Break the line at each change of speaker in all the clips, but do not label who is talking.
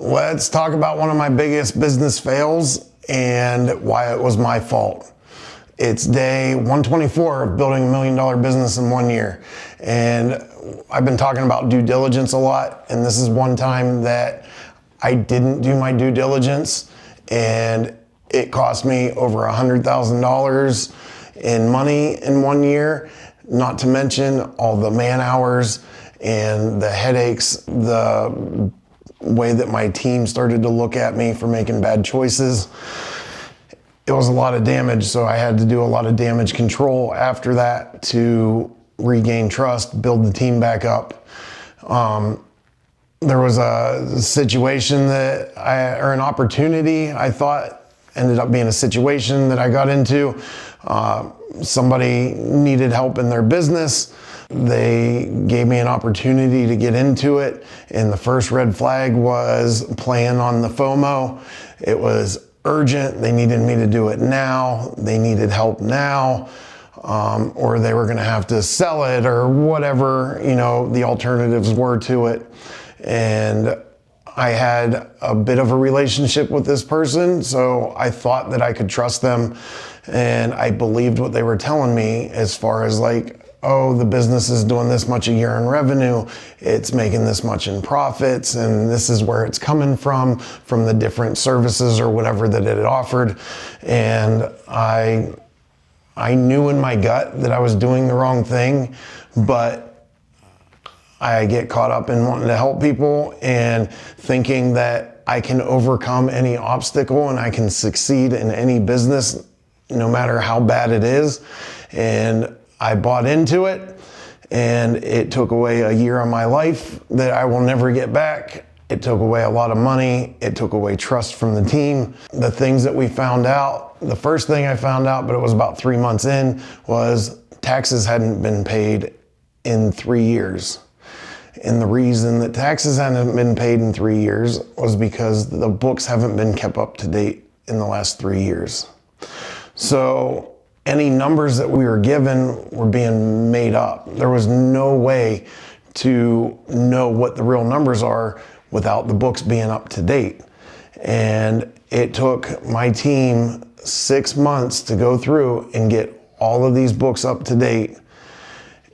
Let's talk about one of my biggest business fails and why it was my fault. It's day 124 of building $1 million business in 1 year. And I've been talking about due diligence a lot. And this is one time that I didn't do my due diligence, and it cost me over $100,000 in money in 1 year, not to mention all the man hours and the headaches, the way that my team started to look at me for making bad choices. It was a lot of damage, so I had to do a lot of damage control after that to regain trust, build the team back up. There was a situation or an opportunity I thought ended up being a situation that I got into. Somebody needed help in their business. They gave me an opportunity to get into it, and the first red flag was playing on the FOMO. It was urgent. They needed me to do it now. They needed help now, or they were going to have to sell it, or whatever, the alternatives were to it. And I had a bit of a relationship with this person, so I thought that I could trust them, and I believed what they were telling me as far as oh, the business is doing this much a year in revenue, it's making this much in profits, and this is where it's coming from the different services or whatever that it had offered. And I knew in my gut that I was doing the wrong thing, but I get caught up in wanting to help people and thinking that I can overcome any obstacle and I can succeed in any business, no matter how bad it is. And I bought into it, and it took away a year of my life that I will never get back. It took away a lot of money. It took away trust from the team. The things that we found out, the first thing I found out, but it was about 3 months in, was taxes hadn't been paid in 3 years. And the reason that taxes hadn't been paid in 3 years was because the books haven't been kept up to date in the last 3 years. So any numbers that we were given were being made up. There was no way to know what the real numbers are without the books being up to date. And it took my team 6 months to go through and get all of these books up to date.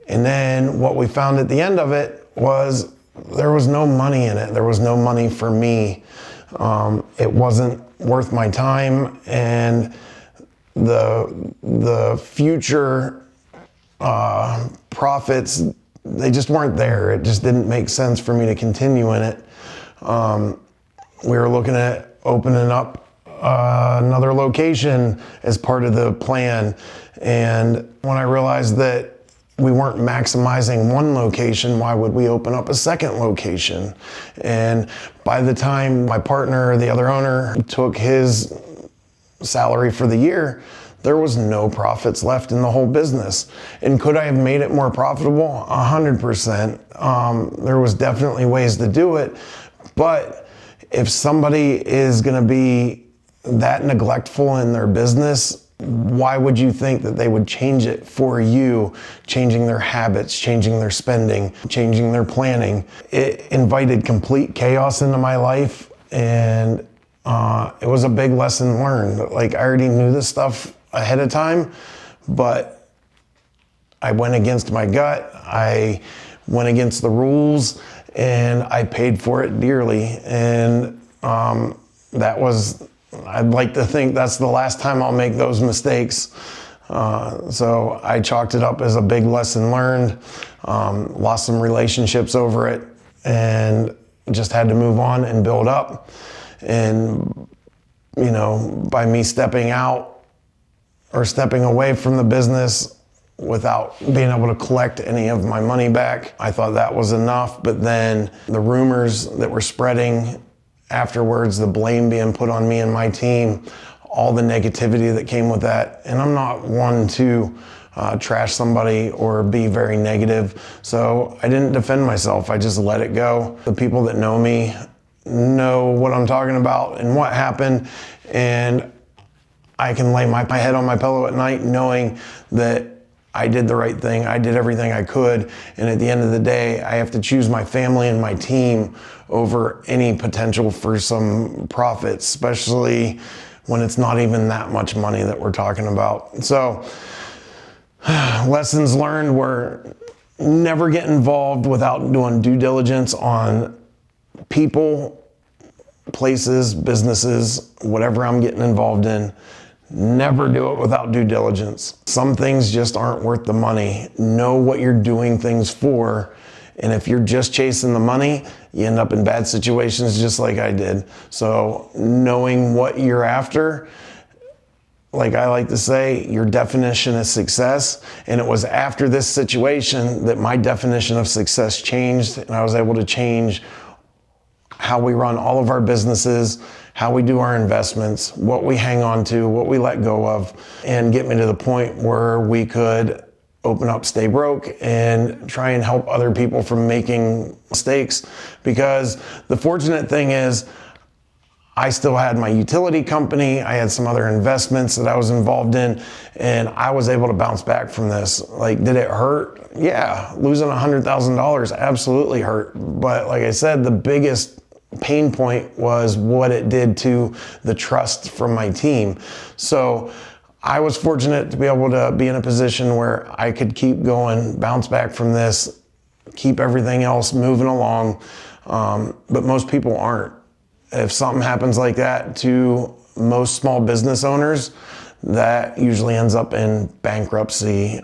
And then what we found at the end of it was there was no money in it. There was no money for me. It wasn't worth my time, and the future profits, they just weren't there. It just didn't make sense for me to continue in it. We were looking at opening up another location as part of the plan, and when I realized that we weren't maximizing one location, why would we open up a second location? And by the time my partner, the other owner, took his salary for the year, there was no profits left in the whole business. And could I have made it more profitable? 100%. There was definitely ways to do it. But if somebody is going to be that neglectful in their business, why would you think that they would change it for you, changing their habits, changing their spending, changing their planning? It invited complete chaos into my life, and it was a big lesson learned. I already knew this stuff ahead of time, but I went against my gut. I went against the rules, and I paid for it dearly. And I'd like to think that's the last time I'll make those mistakes. So I chalked it up as a big lesson learned, lost some relationships over it, and just had to move on and build up. And, by me stepping out or stepping away from the business without being able to collect any of my money back, I thought that was enough. But then the rumors that were spreading afterwards, the blame being put on me and my team, all the negativity that came with that. And I'm not one to trash somebody or be very negative. So I didn't defend myself. I just let it go. The people that know me know what I'm talking about and what happened. And I can lay my head on my pillow at night knowing that I did the right thing. I did everything I could. And at the end of the day, I have to choose my family and my team over any potential for some profits, especially when it's not even that much money that we're talking about. So lessons learned were never get involved without doing due diligence on people, places, businesses, whatever I'm getting involved in. Never do it without due diligence. Some things just aren't worth the money. Know what you're doing things for. And if you're just chasing the money, you end up in bad situations just like I did. So knowing what you're after, like I like to say, your definition of success. And it was after this situation that my definition of success changed, and I was able to change how we run all of our businesses, how we do our investments, what we hang on to, what we let go of, and get me to the point where we could open up Stay Broke and try and help other people from making mistakes. Because the fortunate thing is, I still had my utility company, I had some other investments that I was involved in, and I was able to bounce back from this. Like, did it hurt? Yeah, losing $100,000 absolutely hurt. But like I said, the biggest pain point was what it did to the trust from my team. So I was fortunate to be able to be in a position where I could keep going, bounce back from this, keep everything else moving along. But most people aren't. If something happens like that to most small business owners, that usually ends up in bankruptcy,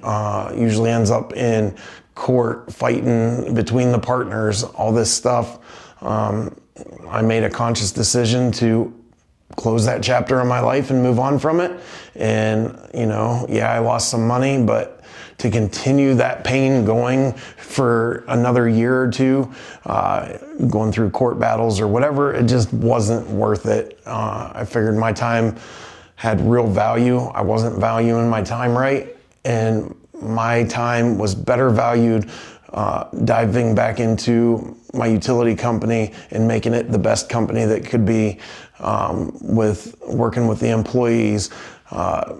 usually ends up in court, fighting between the partners, all this stuff. I made a conscious decision to close that chapter of my life and move on from it. And, yeah, I lost some money, but to continue that pain going for another year or two, going through court battles or whatever, it just wasn't worth it. I figured my time had real value. I wasn't valuing my time right, and my time was better valued diving back into my utility company and making it the best company that could be, with working with the employees,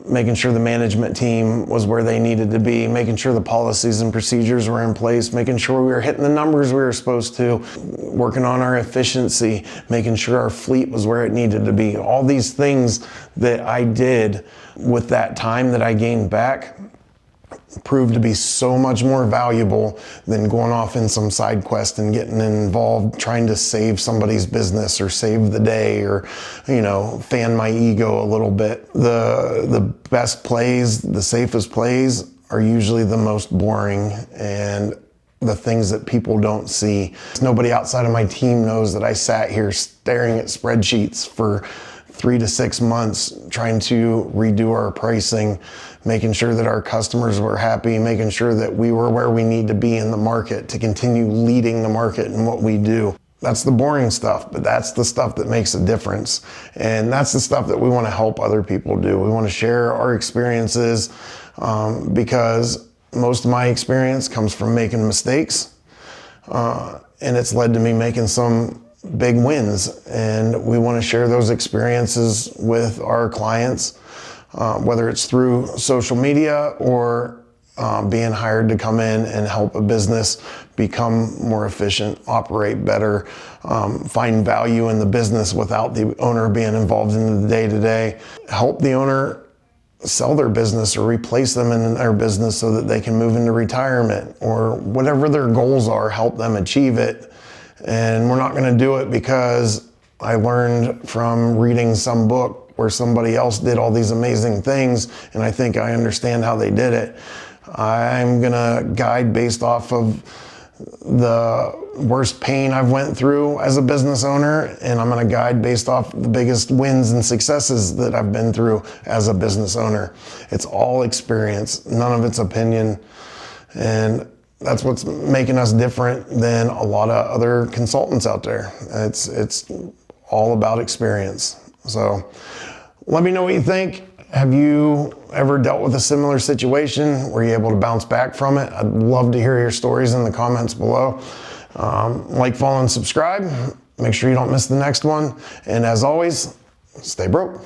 making sure the management team was where they needed to be, making sure the policies and procedures were in place, making sure we were hitting the numbers we were supposed to, working on our efficiency, making sure our fleet was where it needed to be. All these things that I did with that time that I gained back proved to be so much more valuable than going off in some side quest and getting involved trying to save somebody's business or save the day or, fan my ego a little bit. The best plays, the safest plays are usually the most boring and the things that people don't see. Nobody outside of my team knows that I sat here staring at spreadsheets for 3 to 6 months trying to redo our pricing, making sure that our customers were happy, making sure that we were where we need to be in the market to continue leading the market in what we do. That's the boring stuff, but that's the stuff that makes a difference. And that's the stuff that we want to help other people do. We want to share our experiences because most of my experience comes from making mistakes. And it's led to me making some big wins. And we want to share those experiences with our clients, whether it's through social media or being hired to come in and help a business become more efficient, operate better, find value in the business without the owner being involved in the day-to-day, help the owner sell their business or replace them in their business so that they can move into retirement or whatever their goals are, help them achieve it. And we're not going to do it because I learned from reading some book where somebody else did all these amazing things and I think I understand how they did it. I'm going to guide based off of the worst pain I've went through as a business owner, and I'm going to guide based off the biggest wins and successes that I've been through as a business owner. It's all experience, none of it's opinion, and that's what's making us different than a lot of other consultants out there. It's all about experience. So let me know what you think. Have you ever dealt with a similar situation? Were you able to bounce back from it? I'd love to hear your stories in the comments below. Like, follow, and subscribe. Make sure you don't miss the next one. And as always, stay broke.